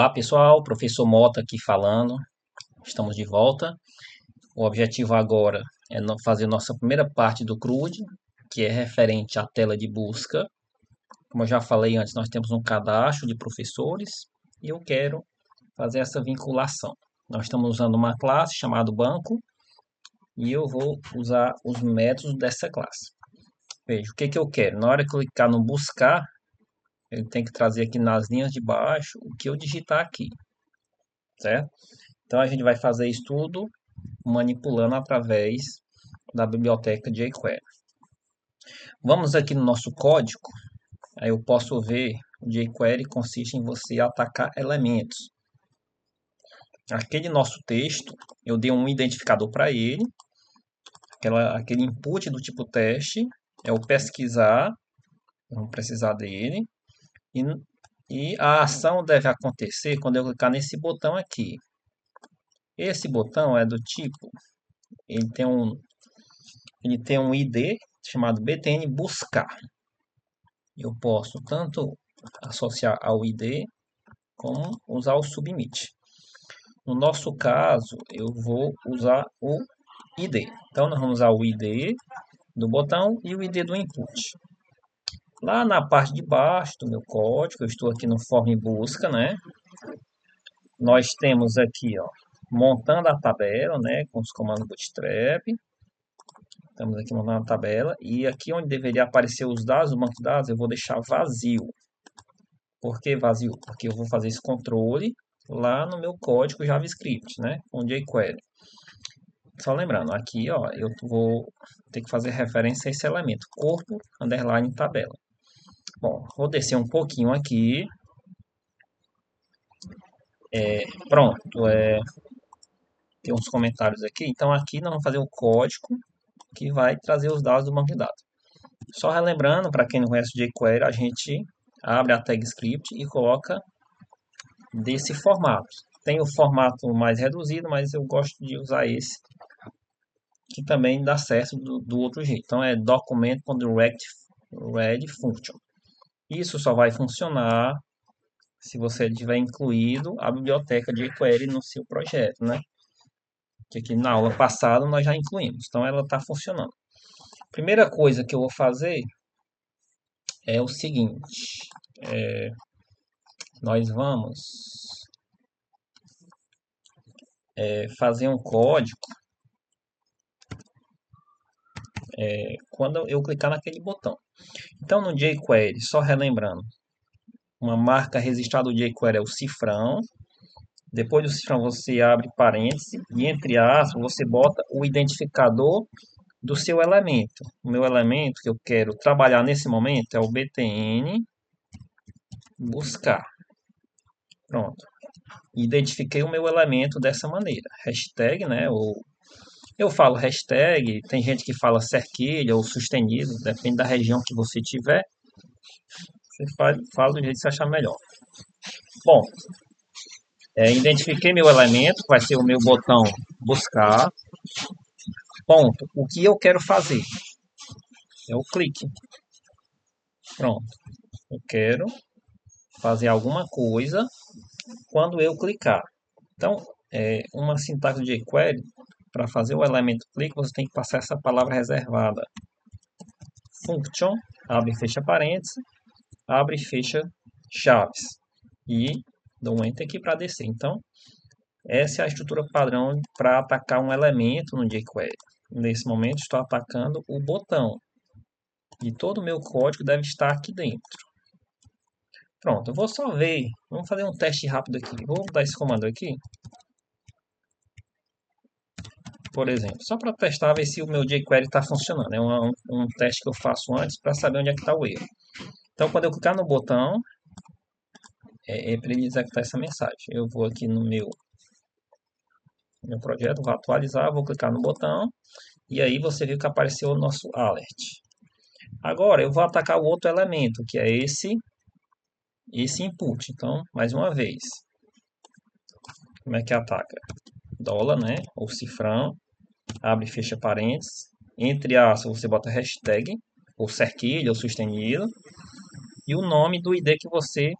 Olá pessoal, professor Mota aqui falando, estamos de volta. O objetivo agora é fazer nossa primeira parte do CRUD, que é referente à tela de busca. Como eu já falei antes, nós temos um cadastro de professores e eu quero fazer essa vinculação. Nós estamos usando uma classe chamada banco e eu vou usar os métodos dessa classe. Veja, o que eu quero? Na hora que eu clicar no buscar, ele tem que trazer aqui nas linhas de baixo o que eu digitar aqui, certo? Então a gente vai fazer isso tudo manipulando através da biblioteca jQuery. Vamos aqui no nosso código, aí eu posso ver o jQuery consiste em você atacar elementos. Aquele nosso texto, eu dei um identificador para ele, aquele input do tipo teste, é o pesquisar, vamos precisar dele, e, e a ação deve acontecer quando eu clicar nesse botão aqui. Esse botão é do tipo, ele tem um ID chamado btn buscar. Eu posso tanto associar ao ID como usar o submit. No nosso caso, eu vou usar o ID. Então, nós vamos usar o ID do botão e o ID do input. Lá na parte de baixo do meu código, eu estou aqui no form busca, né? Nós temos aqui, ó, montando a tabela, né, com os comandos bootstrap. Estamos aqui montando a tabela. E aqui onde deveria aparecer os dados do banco de dados, eu vou deixar vazio. Por que vazio? Porque eu vou fazer esse controle lá no meu código JavaScript, né? Com jQuery. Só lembrando, aqui, ó, eu vou ter que fazer referência a esse elemento, corpo, underline, tabela. Bom, vou descer um pouquinho aqui. Pronto, tem uns comentários aqui. Então, aqui nós vamos fazer o código que vai trazer os dados do banco de dados. Só relembrando, para quem não conhece o jQuery, a gente abre a tag script e coloca desse formato. Tem o formato mais reduzido, mas eu gosto de usar esse, que também dá certo do outro jeito. Então é document.read function. Isso só vai funcionar se você tiver incluído a biblioteca de jQuery no seu projeto, né? Que aqui na aula passada nós já incluímos. Então ela está funcionando. Primeira coisa que eu vou fazer é o seguinte. Nós vamos fazer um código quando eu clicar naquele botão. Então, no jQuery, só relembrando, uma marca registrada do jQuery é o cifrão. Depois do cifrão, você abre parênteses e, entre aspas, você bota o identificador do seu elemento. O meu elemento que eu quero trabalhar nesse momento é o btn buscar. Pronto. Identifiquei o meu elemento dessa maneira. Hashtag, né? Eu falo hashtag, tem gente que fala cerquilha ou sustenido, depende da região que você tiver. Você fala do jeito que você achar melhor. Bom, identifiquei meu elemento, que vai ser o meu botão buscar. Ponto. O que eu quero fazer? É o clique. Pronto. Eu quero fazer alguma coisa quando eu clicar. Então, uma sintaxe de jQuery, para fazer o elemento clique, você tem que passar essa palavra reservada. Function, abre e fecha parênteses, abre e fecha chaves. E dou um enter aqui para descer. Então, essa é a estrutura padrão para atacar um elemento no jQuery. Nesse momento, estou atacando o botão. E todo o meu código deve estar aqui dentro. Pronto, eu vou só ver. Vamos fazer um teste rápido aqui. Vou dar esse comando aqui. Por exemplo, só para testar, ver se o meu jQuery está funcionando. É um teste que eu faço antes para saber onde é que está o erro. Então, quando eu clicar no botão, para ele executar essa mensagem. Eu vou aqui no meu projeto, vou atualizar, vou clicar no botão. E aí você viu que apareceu o nosso alert. Agora eu vou atacar o outro elemento, que é esse input. Então, mais uma vez, como é que ataca? Dólar, né? Ou cifrão, abre e fecha parênteses. Entre aspas, você bota hashtag, ou cerquilha, ou sustenido. E o nome do ID que você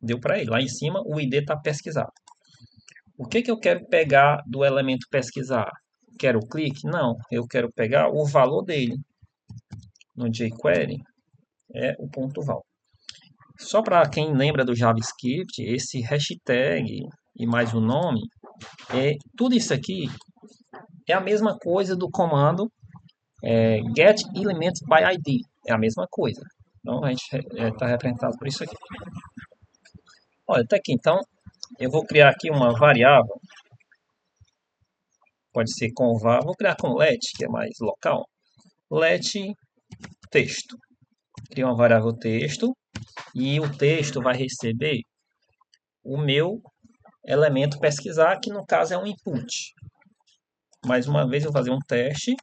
Deu para ele. Lá em cima o ID está pesquisado. O que eu quero pegar do elemento pesquisar? Quero o clique? Não, eu quero pegar o valor dele. No jQuery é o ponto val. Só para quem lembra do JavaScript, esse hashtag e mais o nome, tudo isso aqui é a mesma coisa do comando get elements by ID. É a mesma coisa. Então a gente está representado por isso aqui. Olha, até aqui então eu vou criar aqui uma variável. Pode ser com var, vou criar com let, que é mais local. Let texto. Cria uma variável texto e o texto vai receber o meu elemento pesquisar, que no caso é um input. Mais uma vez eu vou fazer um teste.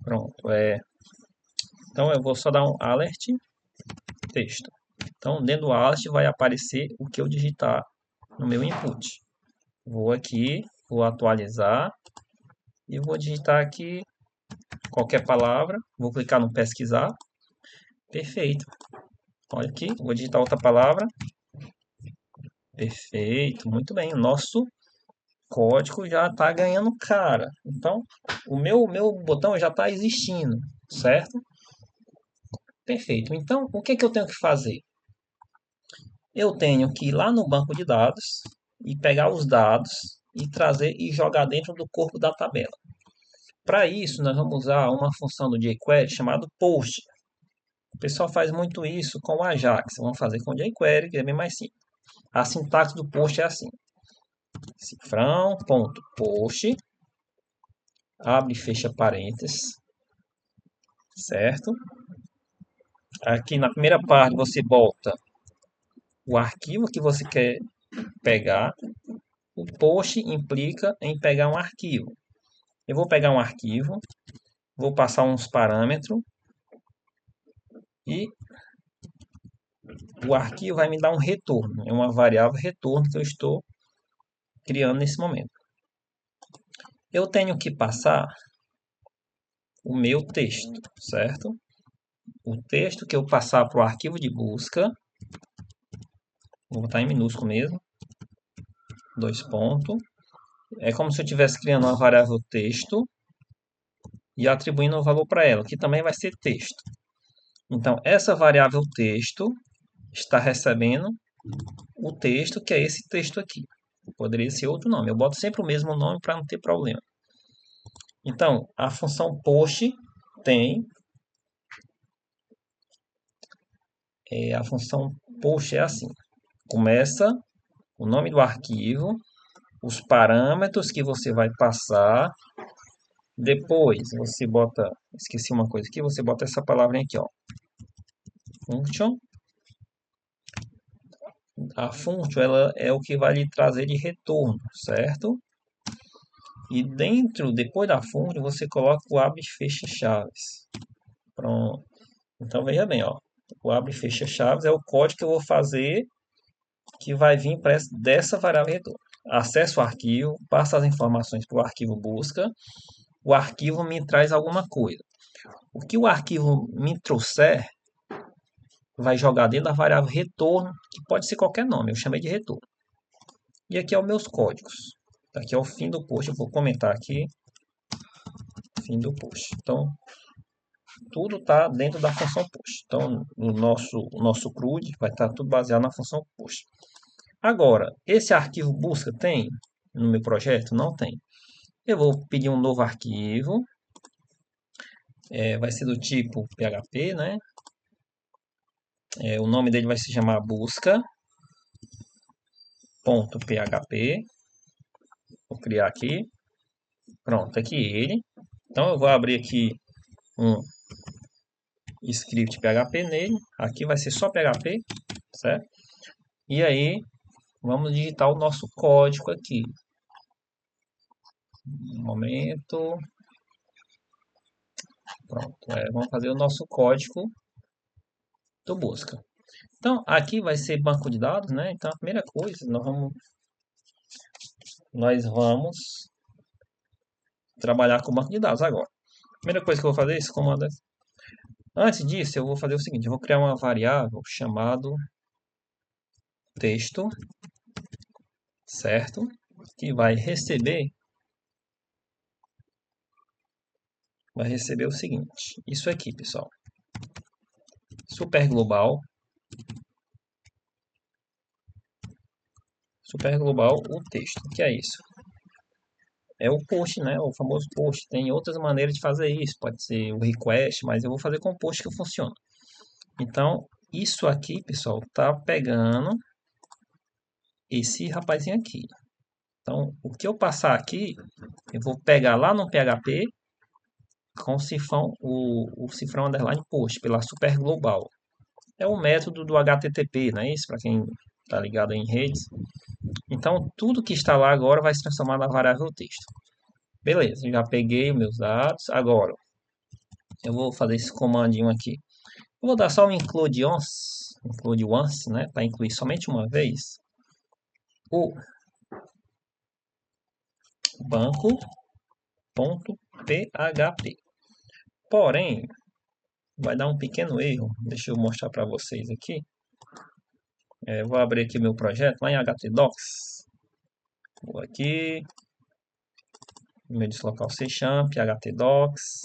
Pronto, então eu vou só dar um alert texto. Então dentro do alert vai aparecer o que eu digitar no meu input. Vou aqui, vou atualizar e vou digitar aqui qualquer palavra. Vou clicar no pesquisar. Perfeito. Olha aqui, vou digitar outra palavra. Perfeito, muito bem. O nosso código já está ganhando cara. Então, o meu botão já está existindo, certo? Perfeito. Então, o que eu tenho que fazer? Eu tenho que ir lá no banco de dados e pegar os dados e trazer e jogar dentro do corpo da tabela. Para isso, nós vamos usar uma função do jQuery chamada post. O pessoal faz muito isso com o Ajax. Vamos fazer com o jQuery, que é bem mais simples. A sintaxe do post é assim: cifrão.post, abre e fecha parênteses, certo? Aqui na primeira parte você bota o arquivo que você quer pegar. O post implica em pegar um arquivo. Eu vou pegar um arquivo, vou passar uns parâmetros e o arquivo vai me dar um retorno. É uma variável retorno que eu estou criando nesse momento. Eu tenho que passar o meu texto, certo? O texto que eu passar para o arquivo de busca, vou botar em minúsculo mesmo, 2 pontos. É como se eu estivesse criando uma variável texto e atribuindo um valor para ela, que também vai ser texto. Então, essa variável texto está recebendo o texto, que é esse texto aqui. Poderia ser outro nome. Eu boto sempre o mesmo nome para não ter problema. Então, a função post tem... a função post é assim. Começa o nome do arquivo, os parâmetros que você vai passar. Depois você bota, esqueci uma coisa aqui, você bota essa palavra aqui, ó. Function. A function ela é o que vai lhe trazer de retorno, certo? E dentro, depois da function, você coloca o abre e fecha chaves. Pronto. Então veja bem, ó. O abre e fecha chaves é o código que eu vou fazer que vai vir dessa variável retorno. Acesso o arquivo, passa as informações para o arquivo busca. O arquivo me traz alguma coisa. O que o arquivo me trouxer vai jogar dentro da variável retorno, que pode ser qualquer nome, eu chamei de retorno. E aqui é os meus códigos. Aqui é o fim do post, eu vou comentar aqui. Fim do post. Então, tudo está dentro da função post. Então, o nosso CRUD vai estar tudo baseado na função post. Agora, esse arquivo busca tem no meu projeto? Não tem. Eu vou pedir um novo arquivo. Vai ser do tipo PHP, né? O nome dele vai se chamar busca.php. Vou criar aqui. Pronto, aqui ele. Então eu vou abrir aqui um script PHP nele. Aqui vai ser só PHP, certo? E aí vamos digitar o nosso código aqui. Um momento. Pronto, vamos fazer o nosso código do busca. Então aqui vai ser banco de dados, né? Então a primeira coisa nós vamos trabalhar com banco de dados agora. Primeira coisa que eu vou fazer é esse comando. Antes disso, eu vou fazer o seguinte: eu vou criar uma variável chamada texto, certo? Que vai receber o seguinte, isso aqui, pessoal. Super global, o texto. O que é isso? É o post, né? O famoso post. Tem outras maneiras de fazer isso. Pode ser o request, mas eu vou fazer com o post que funciona. Então, isso aqui, pessoal, tá pegando esse rapazinho aqui. Então, o que eu passar aqui, eu vou pegar lá no PHP com o cifrão underline post pela super global. É o método do HTTP, não é isso? Para quem está ligado em redes. Então, tudo que está lá agora vai se transformar na variável texto. Beleza, já peguei os meus dados. Agora, eu vou fazer esse comandinho aqui. Eu vou dar só um include once, né? Para incluir somente uma vez. O banco.php. Porém, vai dar um pequeno erro. Deixa eu mostrar para vocês aqui. Vou abrir aqui meu projeto lá em htdocs. Vou aqui. Meu deslocal C Champ, htdocs,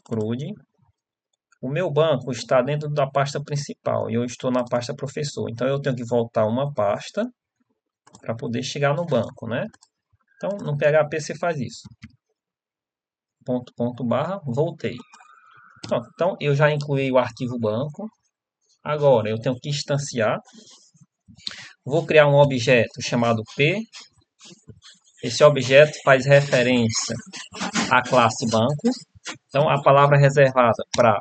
CRUD. O meu banco está dentro da pasta principal e eu estou na pasta professor. Então eu tenho que voltar uma pasta para poder chegar no banco, né? Então no PHP você faz isso. Ponto barra, voltei. Pronto, então eu já incluí o arquivo banco. Agora eu tenho que instanciar. Vou criar um objeto chamado P. Esse objeto faz referência à classe banco. Então a palavra reservada para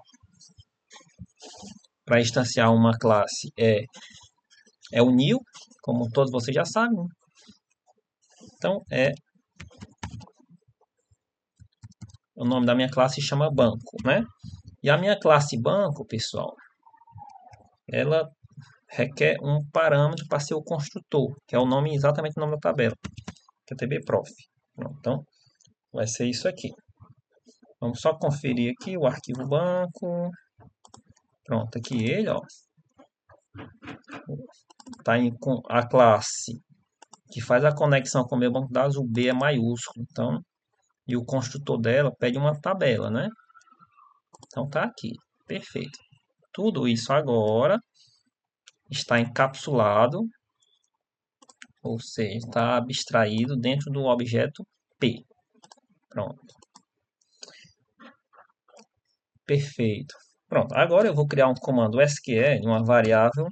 instanciar uma classe é o new, como todos vocês já sabem. Então, o nome da minha classe chama banco, né? E a minha classe banco, pessoal, ela requer um parâmetro para ser o construtor, que é o nome, exatamente o nome da tabela, que é tbprof. Então, vai ser isso aqui. Vamos só conferir aqui o arquivo banco. Pronto, aqui ele, ó. Tá com a classe que faz a conexão com o meu banco de dados, o B é maiúsculo. Então, e o construtor dela pede uma tabela, né? Então tá aqui, perfeito. Tudo isso agora está encapsulado, ou seja, está abstraído dentro do objeto P. Pronto. Perfeito. Pronto, agora eu vou criar um comando SQL, uma variável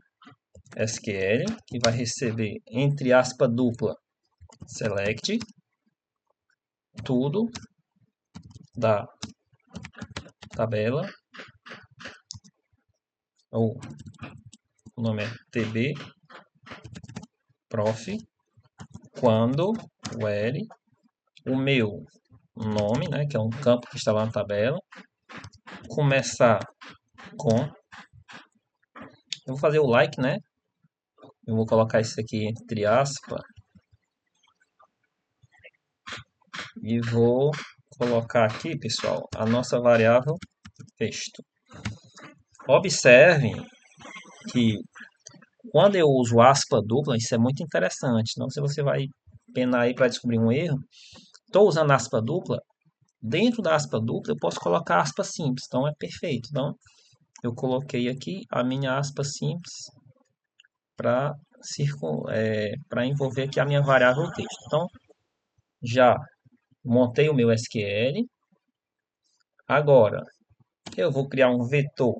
SQL, que vai receber, entre aspas, dupla, select, tudo da tabela, ou o nome é tbprof, quando where o meu nome, né, que é um campo que está lá na tabela, começar com, eu vou fazer o like, né, eu vou colocar isso aqui entre aspas, e vou colocar aqui, pessoal, a nossa variável texto. Observem que quando eu uso aspa dupla, isso é muito interessante, não se você vai penar aí para descobrir um erro. Estou usando aspa dupla, dentro da aspa dupla eu posso colocar aspa simples, então é perfeito. Então, eu coloquei aqui a minha aspa simples para envolver aqui a minha variável texto. Então, já montei o meu SQL. Agora, eu vou criar um vetor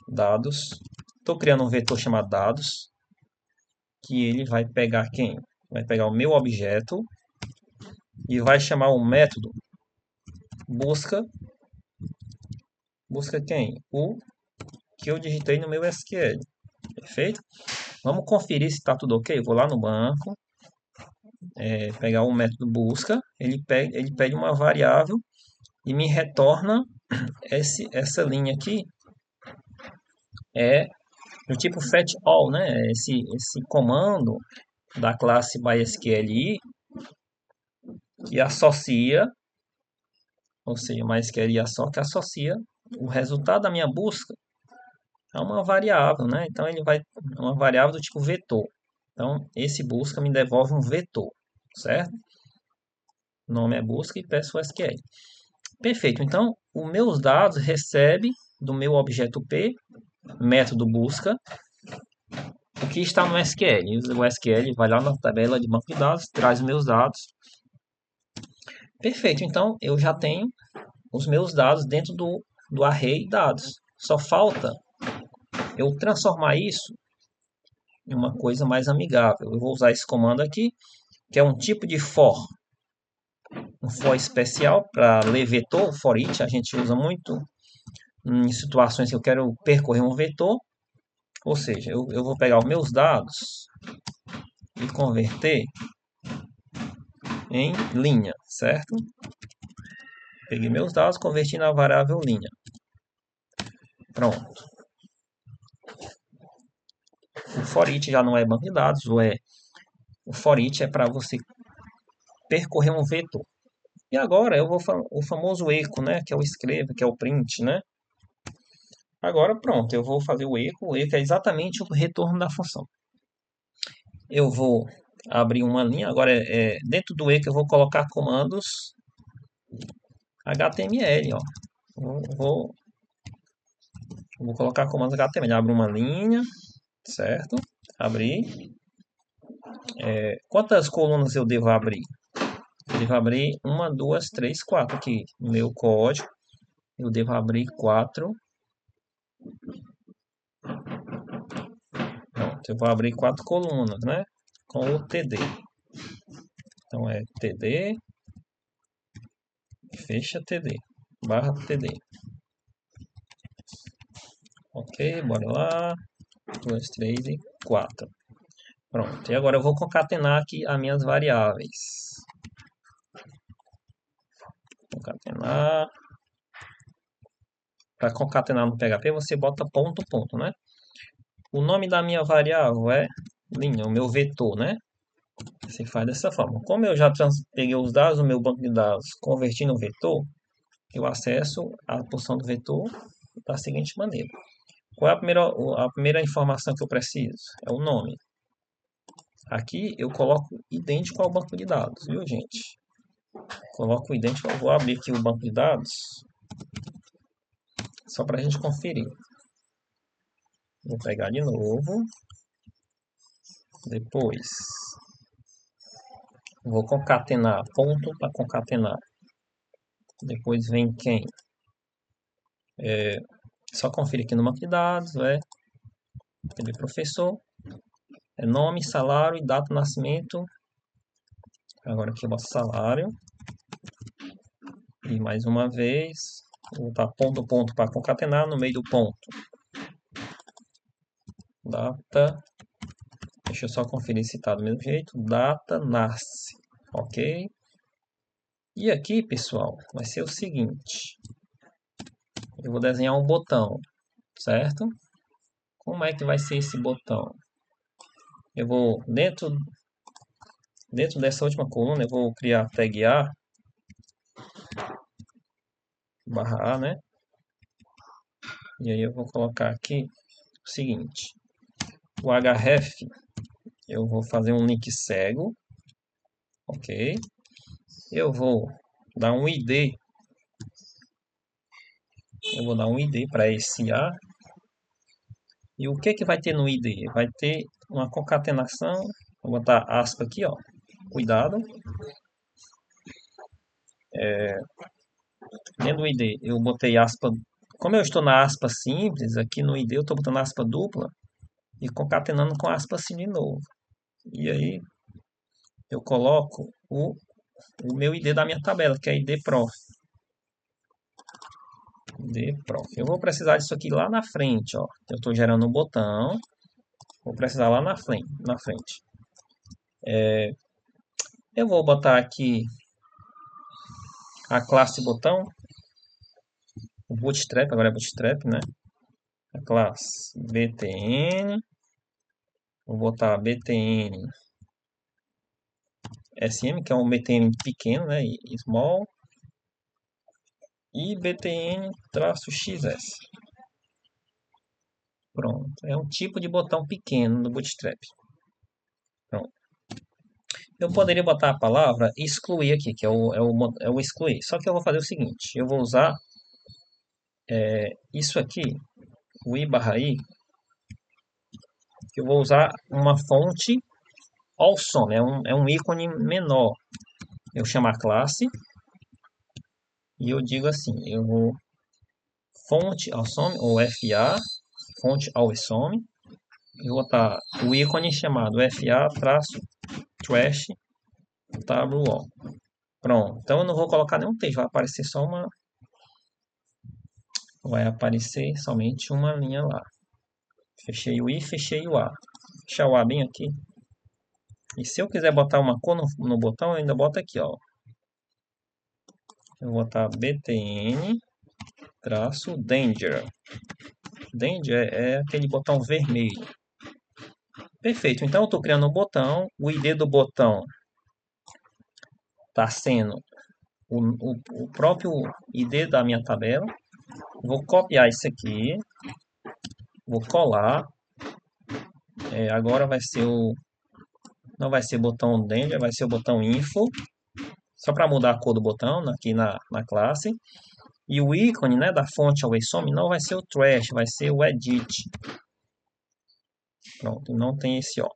dados. Estou criando um vetor chamado dados, que ele vai pegar quem? Vai pegar o meu objeto e vai chamar o método busca. Busca quem? O que eu digitei no meu SQL. Perfeito? Vamos conferir se está tudo ok. Eu vou lá no banco, pegar o método busca, ele pede uma variável e me retorna essa linha aqui, é do tipo fetch all, né? Esse comando da classe MySQLi que associa, ou seja, MySQLi só que associa o resultado da minha busca a uma variável, né? Então ele vai é uma variável do tipo vetor. Então, esse busca me devolve um vetor, certo? O nome é busca e peço o SQL. Perfeito. Então, os meus dados recebe do meu objeto P, método busca, o que está no SQL. O SQL vai lá na tabela de banco de dados, traz meus dados. Perfeito. Então, eu já tenho os meus dados dentro do array dados. Só falta eu transformar isso em uma coisa mais amigável. Eu vou usar esse comando aqui, que é um tipo de for. Um for especial para ler vetor, for each. A gente usa muito em situações que eu quero percorrer um vetor. Ou seja, eu vou pegar os meus dados e converter em linha, certo? Peguei meus dados, converti na variável linha. Pronto. O for each já não é banco de dados, o for each é para você percorrer um vetor. E agora eu vou o famoso echo, né, que é o escreva, que é o print, né? Agora pronto, eu vou fazer o echo é exatamente o retorno da função. Eu vou abrir uma linha, agora dentro do echo eu vou colocar comandos HTML, ó. Vou, vou colocar comandos HTML, abro uma linha, certo? Abrir. Quantas colunas eu devo abrir? Eu devo abrir uma, duas, três, quatro aqui no meu código. Eu devo abrir quatro. Pronto, eu vou abrir quatro colunas, né? Com o TD. Então é TD, fecha TD, barra TD. Ok, bora lá. 2, 3 e 4. Pronto, e agora eu vou concatenar aqui as minhas variáveis. Concatenar. Para concatenar no PHP, você bota ponto, ponto, né? O nome da minha variável é linha, o meu vetor, né? Você faz dessa forma. Como eu já peguei os dados do meu banco de dados, converti no vetor, eu acesso a posição do vetor da seguinte maneira. Qual é a primeira informação que eu preciso? É o nome. Aqui eu coloco idêntico ao banco de dados, viu, gente? Coloco idêntico, eu vou abrir aqui o banco de dados, só para a gente conferir. Vou pegar de novo. Depois, vou concatenar, ponto para concatenar. Depois vem quem? Só conferir aqui no banco de dados, de professor, nome, salário e data de nascimento. Agora aqui eu boto salário. E mais uma vez, vou botar ponto, ponto para concatenar no meio do ponto. Data, deixa eu só conferir se está do mesmo jeito. Data, nasce, ok? E aqui, pessoal, vai ser o seguinte. Eu vou desenhar um botão, certo? Como é que vai ser esse botão? Eu vou, dentro dessa última coluna, eu vou criar tag A, barra A, né? E aí eu vou colocar aqui o seguinte. O href, eu vou fazer um link cego, ok? Eu vou dar um ID, eu vou dar um ID para esse A. E o que que vai ter no ID? Vai ter uma concatenação, vou botar aspa aqui, ó. Cuidado. Dentro do ID eu botei aspa. Como eu estou na aspa simples, aqui no ID eu estou botando aspa dupla e concatenando com aspa assim de novo. E aí eu coloco o meu ID da minha tabela, que é ID Prof. ID Prof. Eu vou precisar disso aqui lá na frente, ó. Eu estou gerando um botão. Vou precisar lá na frente. Eu vou botar aqui a classe botão. O Bootstrap, agora é Bootstrap, né? A classe btn. Vou botar btn sm, que é um btn pequeno, né? Small. E btn-xs. Pronto. É um tipo de botão pequeno no Bootstrap. Pronto. Eu poderia botar a palavra excluir aqui, que é o excluir. Só que eu vou fazer o seguinte. Eu vou usar isso aqui, o i barra i, que eu vou usar uma fonte awesome. É um ícone menor. Eu chamo a classe e eu digo assim. Eu vou fonte awesome, ou FA, fonte awesome. Eu vou botar o ícone chamado FA-trash WO. Pronto. Então eu não vou colocar nenhum texto, vai aparecer só uma. Vai aparecer somente uma linha lá. Fechei o I, fechei o A. Fechar o A bem aqui. E se eu quiser botar uma cor no botão, eu ainda boto aqui, ó. Eu vou botar btn danger. Danger é aquele botão vermelho. Perfeito. Então eu estou criando um botão. O ID do botão está sendo o próprio ID da minha tabela. Vou copiar isso aqui. Vou colar. Agora vai ser o. Não vai ser botão danger, vai ser o botão info. Só para mudar a cor do botão aqui na classe. E o ícone, né, da fonte awesome não vai ser o trash, vai ser o edit. Pronto, não tem esse ó.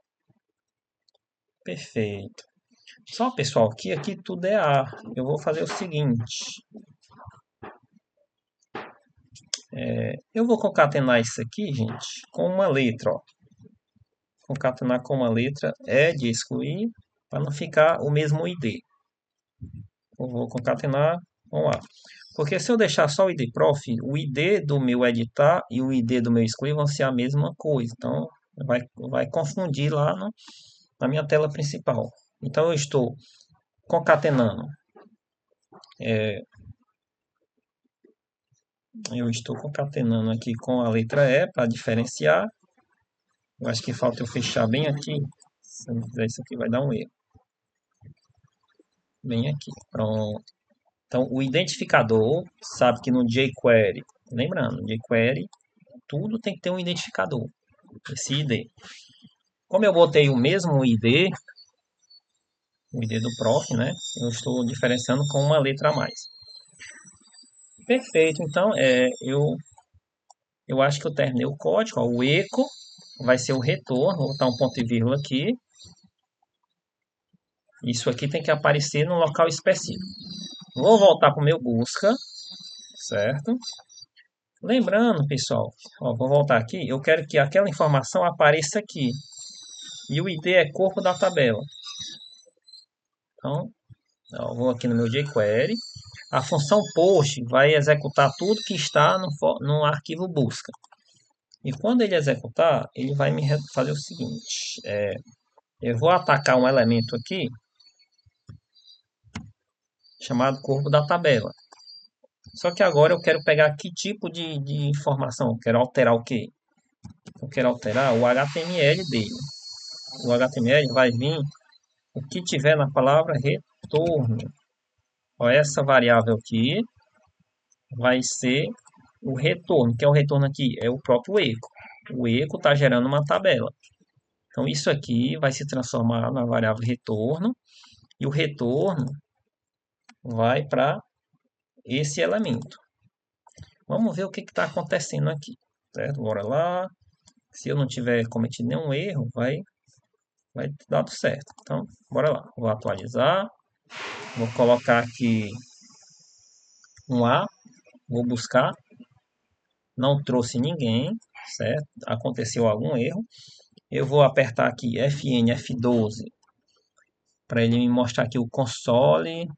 Perfeito. Só, pessoal, que aqui tudo é A. Eu vou fazer o seguinte. Eu vou concatenar isso aqui, gente, com uma letra, ó. Concatenar com uma letra é de excluir, para não ficar o mesmo ID. Eu vou concatenar com A. Porque se eu deixar só o ID prof, o ID do meu editar e o ID do meu excluir vão ser a mesma coisa. Então, vai confundir lá na minha tela principal. Então, eu estou concatenando. Eu estou concatenando aqui com a letra E para diferenciar. Eu acho que falta eu fechar bem aqui. Se eu não fizer isso aqui, vai dar um erro. Bem aqui. Pronto. Então, o identificador sabe que no jQuery, lembrando, jQuery, tudo tem que ter um identificador. Esse ID. Como eu botei o mesmo ID, o ID do prof, né? Eu estou diferenciando com uma letra a mais. Perfeito. Então, eu acho que eu terminei o código. Ó, o eco vai ser o retorno. Vou botar um ponto e vírgula aqui. Isso aqui tem que aparecer no local específico. Vou voltar para o meu busca, certo? Lembrando, pessoal, ó, vou voltar aqui. Eu quero que aquela informação apareça aqui. E o ID é corpo da tabela. Então, ó, vou aqui no meu jQuery. A função post vai executar tudo que está no arquivo busca. E quando ele executar, ele vai me fazer o seguinte. Eu vou atacar um elemento aqui chamado corpo da tabela. Só que agora eu quero pegar que tipo de informação. Eu quero alterar o quê? Eu quero alterar o HTML dele. O HTML vai vir o que tiver na palavra retorno. Ó, essa variável aqui vai ser o retorno. Que é o retorno aqui? É o próprio eco. O eco está gerando uma tabela. Então, isso aqui vai se transformar na variável retorno. E o retorno vai para esse elemento. Vamos ver o que está acontecendo aqui. Certo? Bora lá. Se eu não tiver cometido nenhum erro, vai ter dado certo. Então, bora lá. Vou atualizar. Vou colocar aqui um A. Vou buscar. Não trouxe ninguém, certo? Aconteceu algum erro. Eu vou apertar aqui Fn F12 para ele me mostrar aqui o console.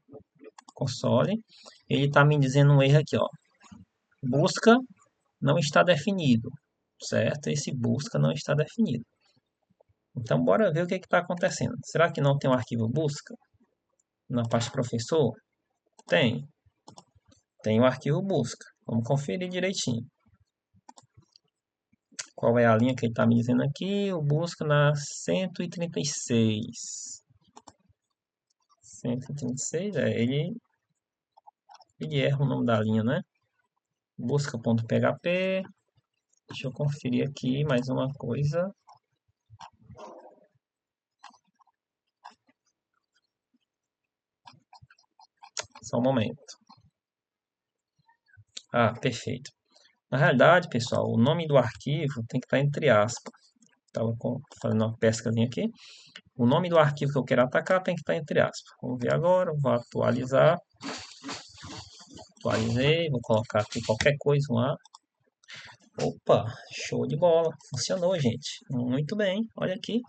Ele está me dizendo um erro aqui, ó. Busca não está definido, certo? Esse busca não está definido. Então, bora ver o que está acontecendo. Será que não tem um arquivo busca na parte professor? Tem. Tem o arquivo busca. Vamos conferir direitinho. Qual é a linha que ele está me dizendo aqui? O busca na 136. 136, ele erra o nome da linha, né? Busca.php. Deixa eu conferir aqui mais uma coisa. Só um momento. Ah, perfeito. Na realidade, pessoal, o nome do arquivo tem que estar entre aspas. Estava fazendo uma pescazinha aqui. O nome do arquivo que eu quero atacar tem que estar entre aspas. Vamos ver agora. Vou atualizar. Atualizei. Vou colocar aqui qualquer coisa lá. Opa, show de bola. Funcionou, gente. Muito bem. Olha aqui.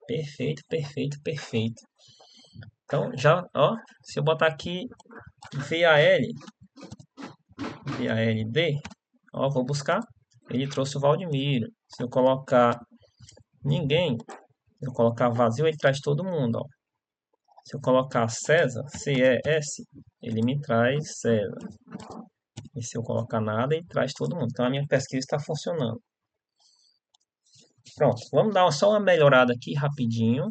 Perfeito, perfeito, perfeito. Então, já, ó, se eu botar aqui VALD, ó, vou buscar. Ele trouxe o Valdemiro. Se eu colocar ninguém, se eu colocar vazio, ele traz todo mundo, ó. Se eu colocar César, CES, ele me traz César. E se eu colocar nada, ele traz todo mundo. Então a minha pesquisa está funcionando. Pronto, vamos dar só uma melhorada aqui rapidinho.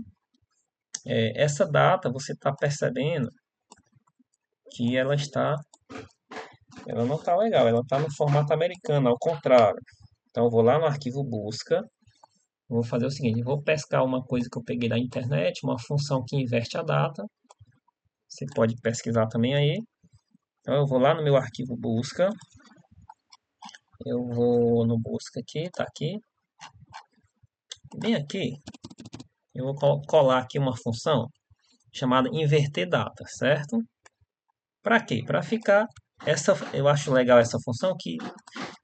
Essa data você está percebendo que ela não está legal, ela está no formato americano, ao contrário. Então eu vou lá no arquivo busca, vou fazer o seguinte, vou pescar uma coisa que eu peguei da internet, uma função que inverte a data. Você pode pesquisar também aí. Então eu vou lá no meu arquivo busca, eu vou no busca aqui, tá aqui. Bem aqui, eu vou colar aqui uma função chamada inverter data, certo? Para quê? Para ficar eu acho legal essa função que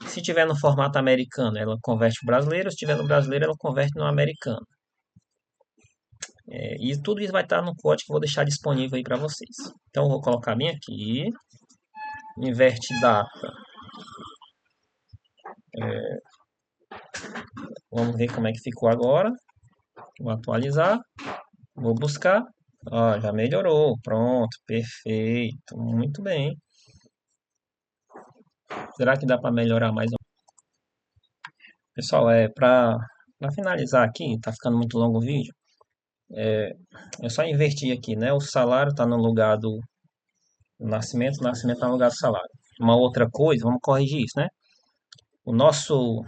se tiver no formato americano, ela converte o brasileiro, se tiver no brasileiro, ela converte no americano. E tudo isso vai estar no código que eu vou deixar disponível aí para vocês. Então eu vou colocar bem aqui, inverte data. Vamos ver como é que ficou agora. Vou atualizar, vou buscar. Ó, já melhorou, pronto, perfeito, muito bem. Será que dá para melhorar mais? Pessoal, para finalizar aqui, tá ficando muito longo o vídeo. É só invertir aqui, né? O salário está no lugar do nascimento, o nascimento está no lugar do salário. Uma outra coisa, vamos corrigir isso, né? O nosso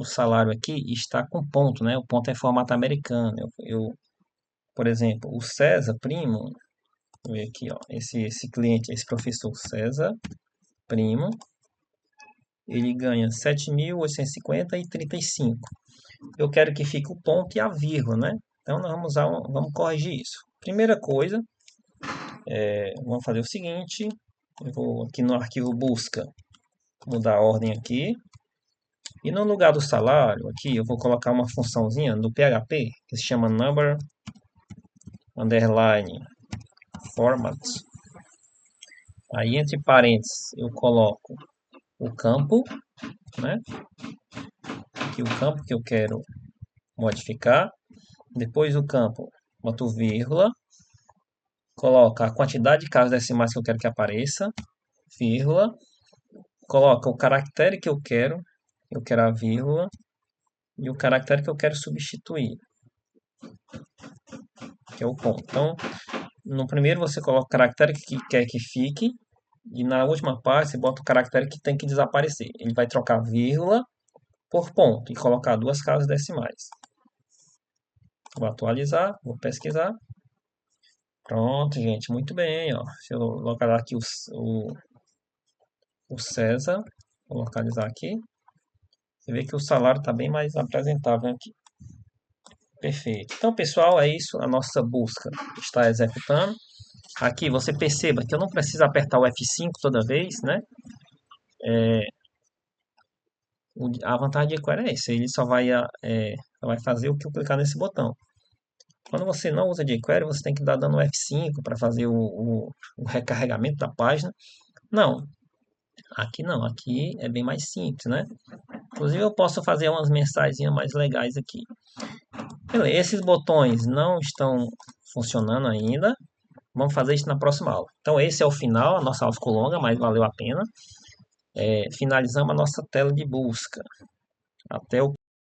salário aqui está com ponto, né? O ponto é formato americano. Por exemplo, o César Primo, vou ver aqui, ó, esse cliente, esse professor César Primo, ele ganha 7.850,35. Eu quero que fique o ponto e a vírgula, né? Então nós vamos corrigir isso. Primeira coisa, vamos fazer o seguinte, eu vou aqui no arquivo busca, mudar a ordem aqui. E no lugar do salário, aqui eu vou colocar uma funçãozinha do PHP que se chama number underline format. Aí entre parênteses eu coloco o campo, né? Aqui o campo que eu quero modificar. Depois o campo, boto vírgula, coloca a quantidade de casas decimais que eu quero que apareça, vírgula, coloca o caractere que eu quero a vírgula, e o caractere que eu quero substituir, que é o ponto. Então, no primeiro você coloca o caractere que quer que fique, e na última parte você bota o caractere que tem que desaparecer. Ele vai trocar vírgula por ponto e colocar duas casas decimais. Vou atualizar, vou pesquisar. Pronto, gente, muito bem, ó. Se eu localizar aqui o César, vou localizar aqui. Você vê que o salário está bem mais apresentável aqui. Perfeito. Então, pessoal, é isso. A nossa busca está executando. Aqui você perceba que eu não preciso apertar o F5 toda vez, né? A vantagem de jQuery é essa. Ele só vai fazer o que eu clicar nesse botão. Quando você não usa jQuery, você tem que dar dando F5 para fazer o recarregamento da página. Não. Aqui não. Aqui é bem mais simples, né? Inclusive eu posso fazer umas mensagens mais legais aqui. Beleza, esses botões não estão funcionando ainda. Vamos fazer isso na próxima aula. Então esse é o final. A nossa aula ficou longa, mas valeu a pena. Finalizamos a nossa tela de busca. Até o